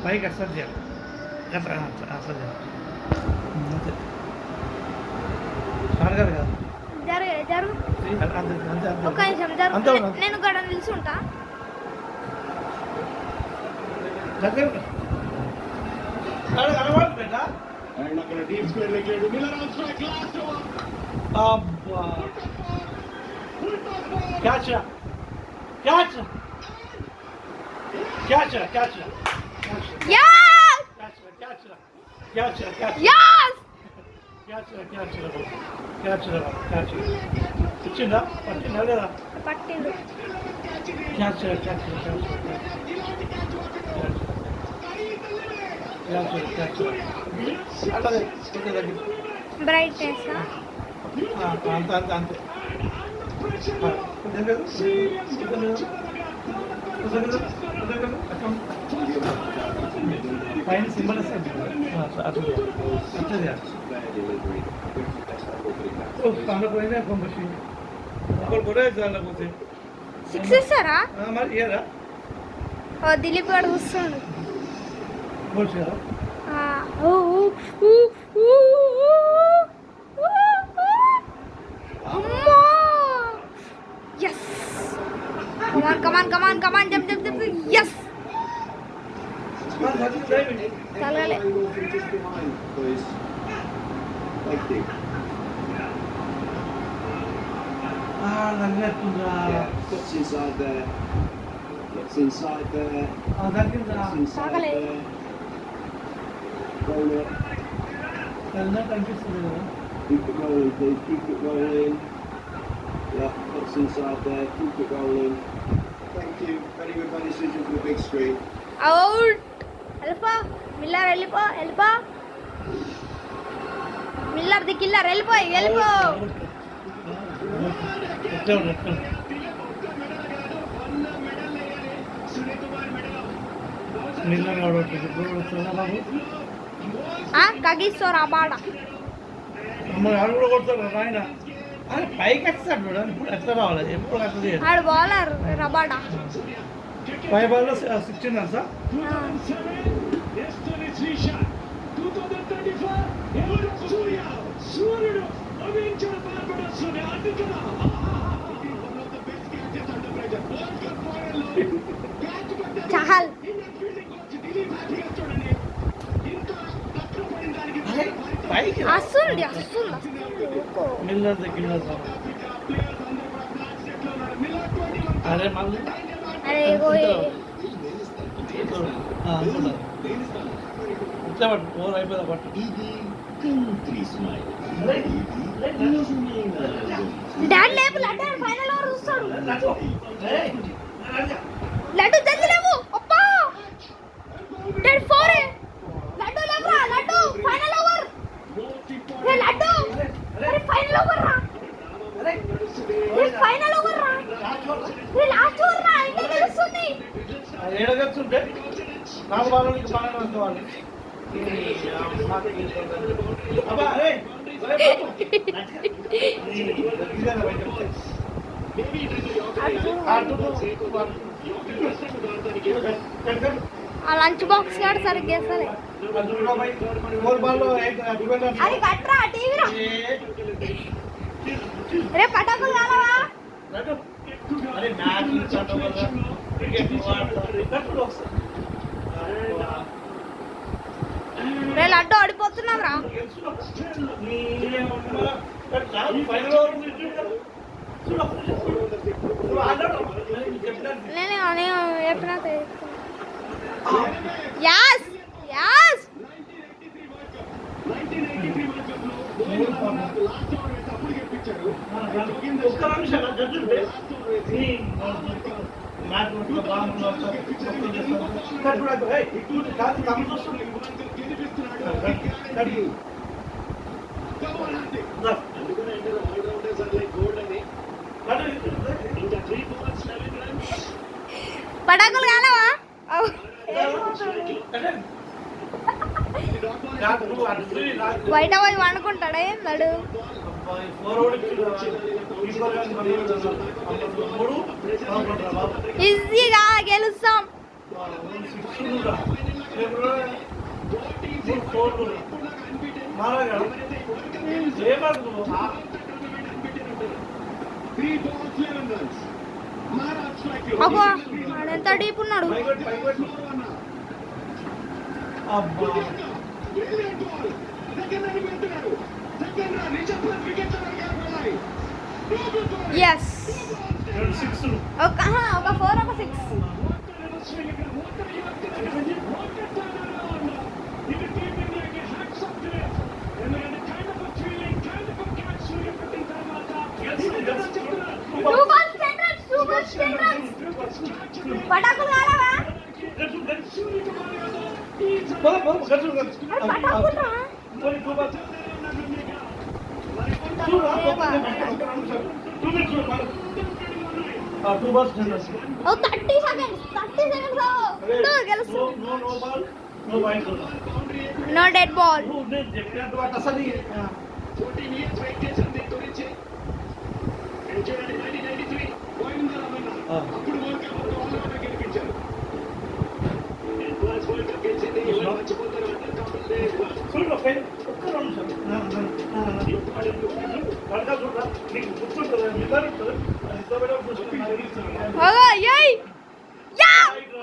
పైకి అసలు చేయాలి అసలు చేయాలి అంతే స్టార్ట్ కాదు కదా ఒక నిమిషం నేను కూడా నిల్చుంటా. క్యాచ్ క్యాచ్ క్యాచ్ క్యాచ్ ఇచ్చిందా పట్టిందా లేదా పట్టిండు బ్రైట్నెస్ అంతే అంతే అంతే పైన సింబల్ అట్లా పోయినా పంపి ఒకరు కూడా పోతే 6 ఇస్తారా మరి ఇయ్యరా దిలీప్ గారు వస్తుండు బోల్చారా yes come on jump yes తలగలే What's inside there? What's inside there? తలగలే Roll it. Keep it rolling, please. Keep it rolling. Yeah, what's inside there? Keep it rolling. Thank you. Very good man decision for the big screen. Out వెళ్ళిపో Miller వెళ్ళిపో Miller the killer వెళ్ళిపో కగిస్తో రాబాడ ఆయన పైకి వస్తాడు చూడండి ఇప్పుడు ఎట్లా రావాలి ఎప్పుడు అట్లా ఆడు bowler Rabada 5 balls 16 runs Chahal వస్తుంది మిల్లర్ దగ్గర అరే మళ్ళీ అరే ఇట్లా పట్టు ఓవర్ అయిపోయిందా పట్టు డాడ్ లేపు లడ్డు ఫైనల్ ఓవర్ చూస్తాడు లడ్డు జల్ది లేవు అప్పా డాడ్ 4 లడ్డు లేవురా లడ్డు ఫైనల్ ఓవర్ రే లడ్డు అరే ఫైనల్ ఓవర్ రా రే ఫైనల్ ఓవర్ రా రే లాస్ట్ ఓవర్ రా ఇంకా చూస్తుంది ఏడగచ్చుంటే 4 బాల్లోకి 12 వస్తేవాళ్ళు అబ్బా అరే ఆ లంచ్ బాక్స్ కాడ సరిగ్గా వేస్తలే అది కట్టరా టీవీరా రే పటాకులు కాలవా రే లడ్డు ఆడిపోతున్నాం రా నేను చెప్పినా యాస్ యాస్ పటాకులు కాలవా బయట పోయి వండుకుంటాడా ఏం నడు ఈజీగా గెలుస్తాం అబ్బా వాడెంత డీప్ ఉన్నాడు. ఎస్ ఒక 4 ఒక 6. పటాకులు కాలవా టూ బాల్స్ 30 సెకండ్స్ గెలుస్తు. No dead ball. చెప్పినట్టు వాటి అసలు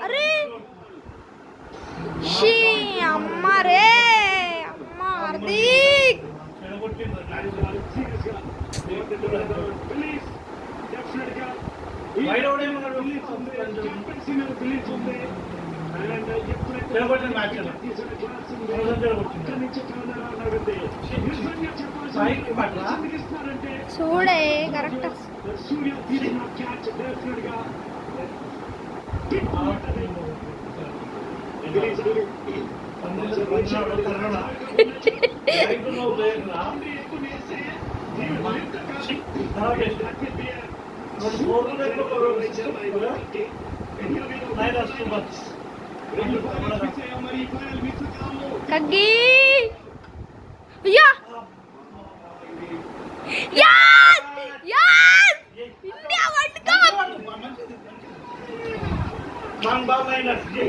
అరే షీ అమ్మ రే అమ్మ హార్దిక్ చూడే కరెక్ట్. కగ్గి yeah yes yes India world cup. Man ba mai na ji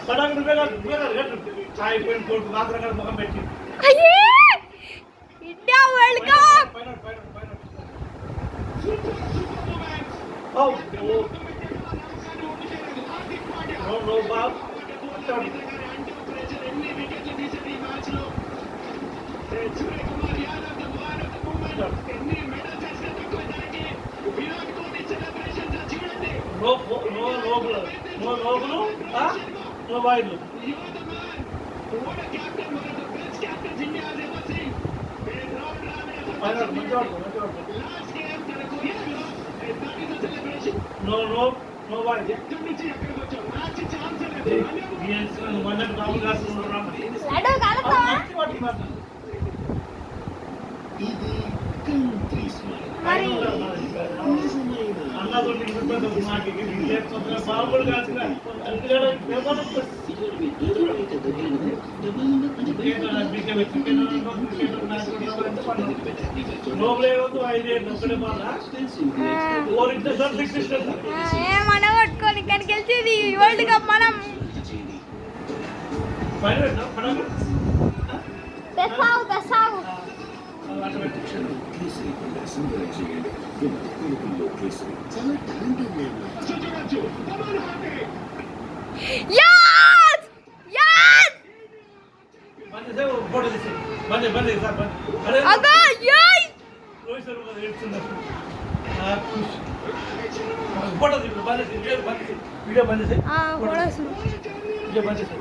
sadang rupiah chai point court magra kar makam petti అయ్యే India world cup. oh no ball no wide. No wide. Yes, one and down gas లడ్డు కలుస్తావా మరి అన్నదో బాబులు కాదు ఏమన కొట్టుకొని ఇక్కడ గెలిచేది వరల్డ్ కప్ మనం. తెస్తావు యాస్ యాస్ అగా యై వీడియో బంద్ చేసి